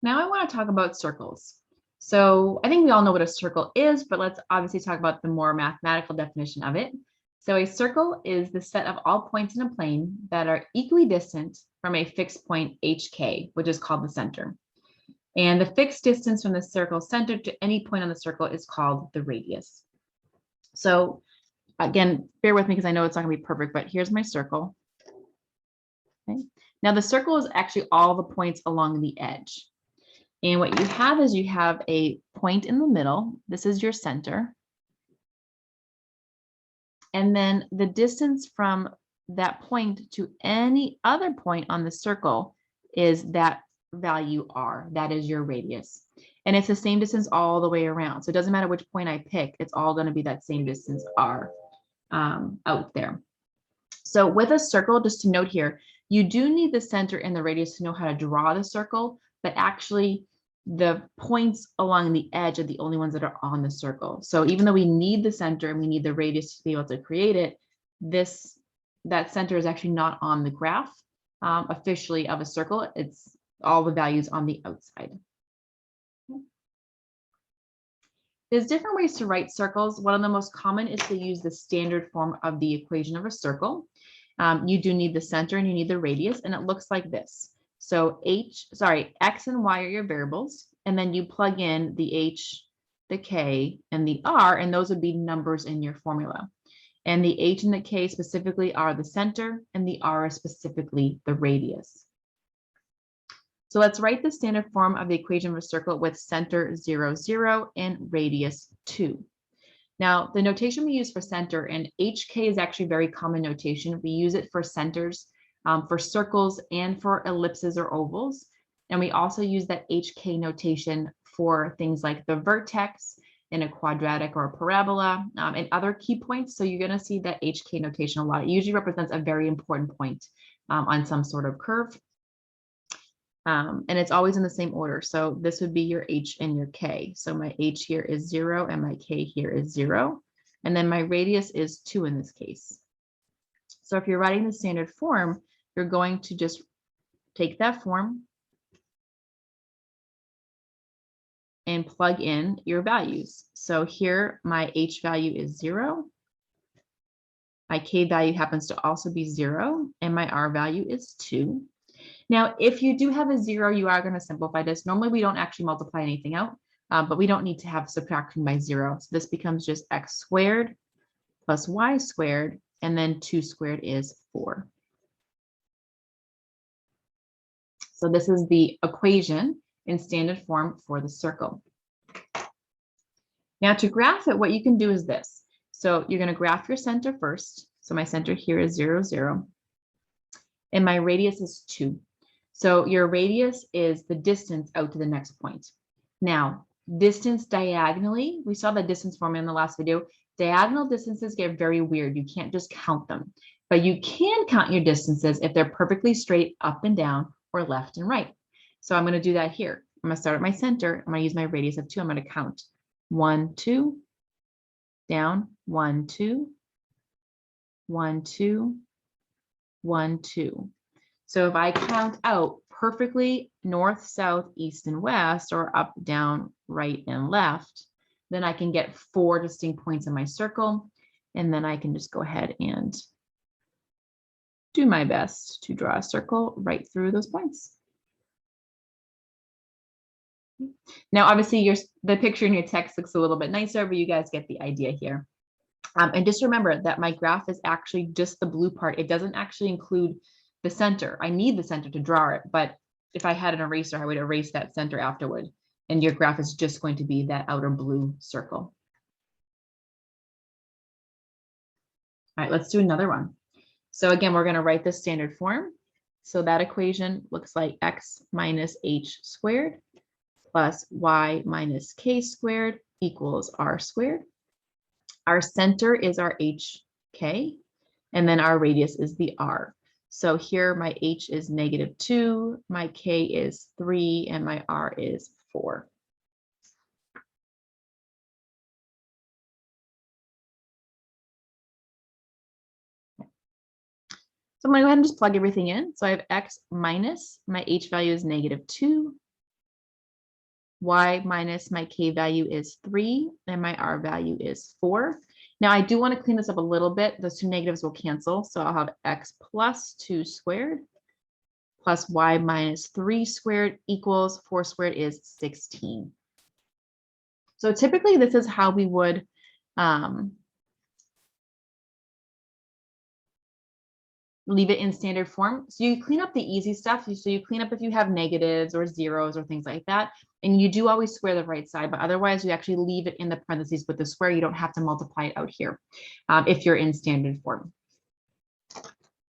Now I want to talk about circles. So I think we all know what a circle is, but let's obviously talk about the more mathematical definition of it. So a circle is the set of all points in a plane that are equally distant from a fixed point HK, which is called the center. And the fixed distance from the circle center to any point on the circle is called the radius. So again, bear with me because I know it's not going to be perfect, but here's my circle. Okay. Now the circle is actually all the points along the edge. And what you have is you have a point in the middle. This is your center. And then the distance from that point to any other point on the circle is that value r. That is your radius. And it's the same distance all the way around. So it doesn't matter which point I pick, it's all going to be that same distance r out there. So with a circle, just to note here, you do need the center and the radius to know how to draw the circle, but actually the points along the edge are the only ones that are on the circle. So even though we need the center and we need the radius to be able to create it, that center is actually not on the graph officially of a circle. It's all the values on the outside. There's different ways to write circles. One of the most common is to use the standard form of the equation of a circle. You do need the center and you need the radius, and it looks like this. So X and Y are your variables, and then you plug in the H, the K, and the R, and those would be numbers in your formula. And the H and the K specifically are the center, and the R is specifically the radius. So let's write the standard form of the equation of a circle with center 0, 0 and radius 2. Now, the notation we use for center, and HK is actually very common notation. We use it for centers, for circles, and for ellipses or ovals. And we also use that HK notation for things like the vertex in a quadratic or a parabola and other key points. So you're going to see that HK notation a lot. It usually represents a very important point on some sort of curve. And it's always in the same order. So this would be your H and your K. So my H here is 0 and my K here is 0. And then my radius is 2 in this case. So if you're writing the standard form, you're going to just take that form and plug in your values. So here my H value is 0. My K value happens to also be 0. And my R value is 2. Now, if you do have a 0, you are going to simplify this. Normally, we don't actually multiply anything out, but we don't need to have subtraction by 0. So this becomes just x squared plus y squared, and then 2 squared is 4. So this is the equation in standard form for the circle. Now, to graph it, what you can do is this. So you're going to graph your center first. So my center here is 0, 0. And my radius is 2. So your radius is the distance out to the next point. Now, distance diagonally, we saw the distance formula in the last video. Diagonal distances get very weird. You can't just count them, but you can count your distances if they're perfectly straight up and down or left and right. So I'm going to do that here. I'm going to start at my center. I'm going to use my radius of 2. I'm going to count 1, 2, down, 1, 2, 1, 2, 1, 2. So if I count out perfectly north, south, east, and west, or up, down, right, and left, then I can get 4 distinct points in my circle. And then I can just go ahead and do my best to draw a circle right through those points. Now, obviously, the picture in your text looks a little bit nicer, but you guys get the idea here. And just remember that my graph is actually just the blue part. It doesn't actually include the center. I need the center to draw it, but if I had an eraser, I would erase that center afterward. And your graph is just going to be that outer blue circle. All right, let's do another one. So again, we're going to write the standard form. So that equation looks like x minus h squared plus y minus k squared equals r squared. Our center is our hk, and then our radius is the r. So here my h is -2, my k is 3, and my r is 4. So I'm going to go ahead and just plug everything in. So I have x minus, my h value is -2, y minus my k value is 3, and my r value is 4. Now I do want to clean this up a little bit. Those two negatives will cancel. So I'll have x plus 2 squared plus y minus 3 squared equals 4 squared is 16. So typically this is how we would leave it in standard form. So you clean up the easy stuff. So you clean up if you have negatives or zeros or things like that. And you do always square the right side, but otherwise you actually leave it in the parentheses with the square. You don't have to multiply it out here if you're in standard form.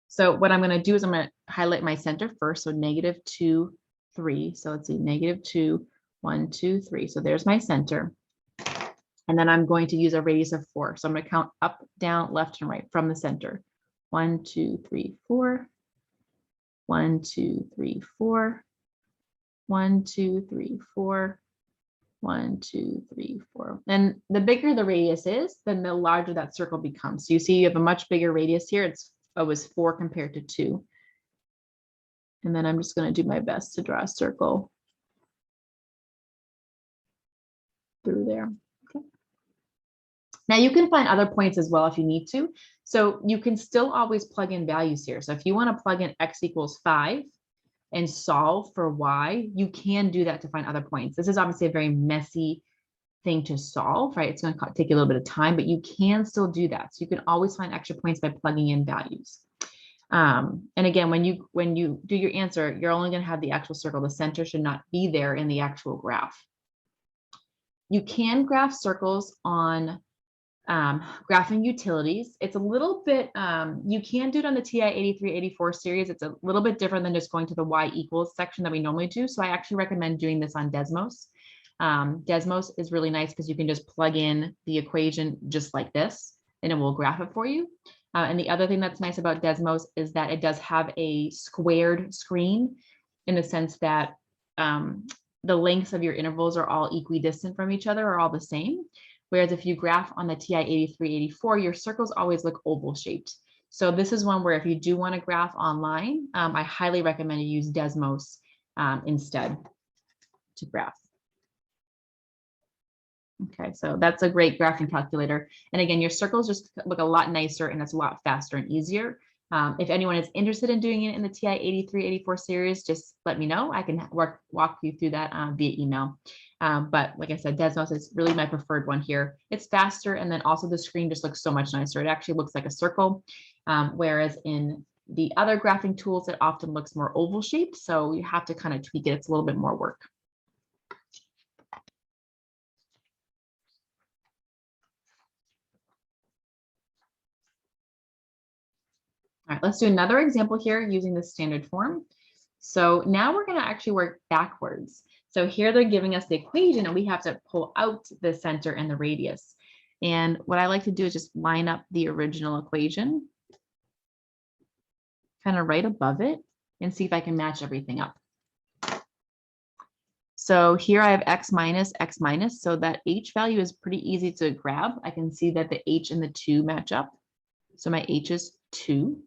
So what I'm going to do is I'm going to highlight my center first. So negative 2, 3. So let's see, negative 2, 1, 2, 3. So there's my center. And then I'm going to use a radius of 4. So I'm going to count up, down, left, and right from the center. 1, 2, 3, 4. 1, 2, 3, 4. 1, 2, 3, 4. 1, 2, 3, 4. And the bigger the radius is, then the larger that circle becomes. So you see you have a much bigger radius here. It was 4 compared to 2. And then I'm just going to do my best to draw a circle through there. Okay. Now you can find other points as well if you need to. So you can still always plug in values here. So if you want to plug in x equals 5 and solve for y, you can do that to find other points. This is obviously a very messy thing to solve, right? It's going to take a little bit of time, but you can still do that. So you can always find extra points by plugging in values. And again, when you do your answer, you're only going to have the actual circle. The center should not be there in the actual graph. You can graph circles on graphing utilities. It's a little bit, you can do it on the TI 83, 84 series. It's a little bit different than just going to the y equals section that we normally do. So I actually recommend doing this on Desmos. Desmos is really nice because you can just plug in the equation just like this, and it will graph it for you. And the other thing that's nice about Desmos is that it does have a squared screen in the sense that the lengths of your intervals are all equidistant from each other, or all the same. Whereas if you graph on the TI 83, 84, your circles always look oval shaped. So this is one where if you do want to graph online, I highly recommend you use Desmos instead to graph. Okay, so that's a great graphing calculator. And again, your circles just look a lot nicer and it's a lot faster and easier. If anyone is interested in doing it in the TI 83, 84 series, just let me know. I can walk you through that via email. But like I said, Desmos is really my preferred one here. It's faster, and then also the screen just looks so much nicer. It actually looks like a circle, whereas in the other graphing tools, it often looks more oval shaped. So you have to kind of tweak it. It's a little bit more work. All right, let's do another example here using the standard form. So now we're going to actually work backwards. So here they're giving us the equation and we have to pull out the center and the radius. And what I like to do is just line up the original equation kind of right above it and see if I can match everything up. So here I have x minus, so that h value is pretty easy to grab. I can see that the h and the 2 match up. So my h is 2.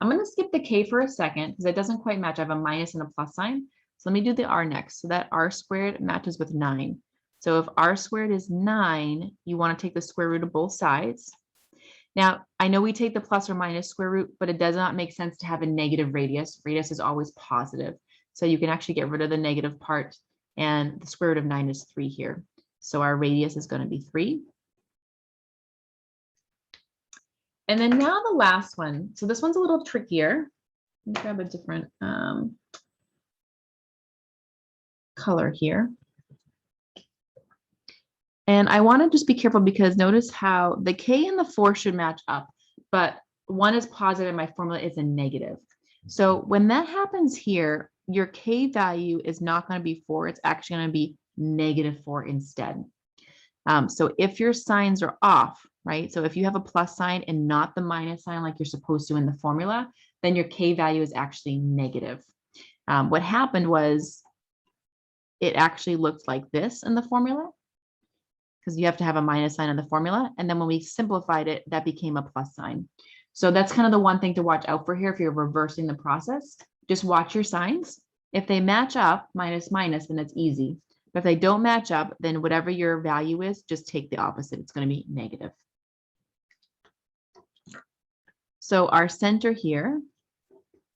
I'm going to skip the k for a second because it doesn't quite match. I have a minus and a plus sign. So let me do the r next. So that r squared matches with 9. So if r squared is 9, you want to take the square root of both sides. Now, I know we take the plus or minus square root, but it does not make sense to have a negative radius. Radius is always positive. So you can actually get rid of the negative part, and the square root of 9 is 3 here. So our radius is going to be 3. And then now the last one. So this one's a little trickier. Let me grab a different color here. And I want to just be careful because notice how the k and the 4 should match up, but one is positive and my formula is a negative. So when that happens here, your k value is not going to be 4. It's actually going to be -4 instead. So if your signs are off, right? So if you have a plus sign and not the minus sign like you're supposed to in the formula, then your k value is actually negative. What happened was it actually looked like this in the formula because you have to have a minus sign in the formula. And then when we simplified it, that became a plus sign. So that's kind of the one thing to watch out for here if you're reversing the process. Just watch your signs If they match up, minus minus, then it's easy. But if they don't match up, then whatever your value is, just take the opposite. It's going to be negative. So our center here,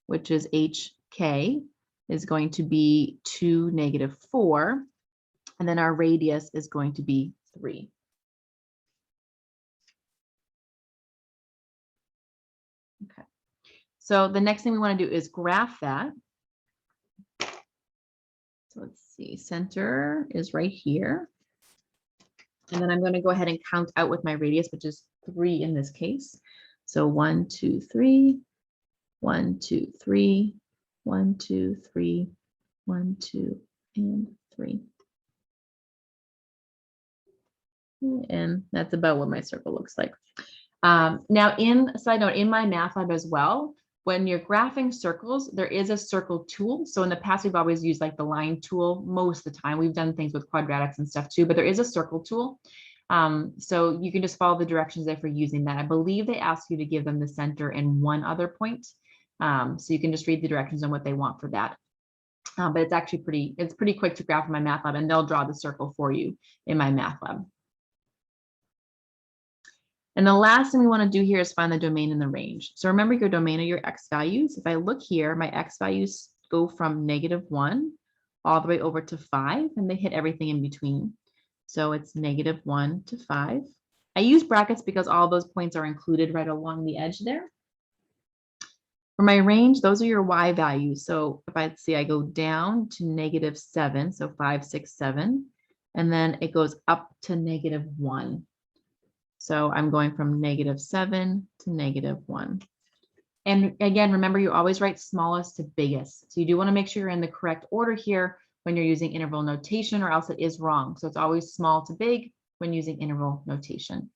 which is HK, is going to be 2, -4. And then our radius is going to be 3. Okay. So the next thing we want to do is graph that. So let's see, center is right here. And then I'm going to go ahead and count out with my radius, which is 3 in this case. So 1, 2, 3, 1, 2, 3, 1, 2, 3, 1, 2, and 3. And that's about what my circle looks like. Now, side note, in my math lab as well, when you're graphing circles, there is a circle tool. So in the past, we've always used like the line tool most of the time. We've done things with quadratics and stuff too, but there is a circle tool. So you can just follow the directions there for using that. I believe they ask you to give them the center and one other point. So you can just read the directions on what they want for that. But it's actually pretty quick to graph in my math lab, and they'll draw the circle for you in my math lab. And the last thing we want to do here is find the domain and the range. So remember, your domain are your x values. If I look here, my x values go from -1 all the way over to 5, and they hit everything in between. So it's -1 to 5. I use brackets because all those points are included right along the edge there. For my range, those are your y values. So if I see, I go down to -7, so 5, 6, 7, and then it goes up to -1. So I'm going from -7 to -1. And again, remember, you always write smallest to biggest. So you do want to make sure you're in the correct order here when you're using interval notation, or else it is wrong. So it's always small to big when using interval notation.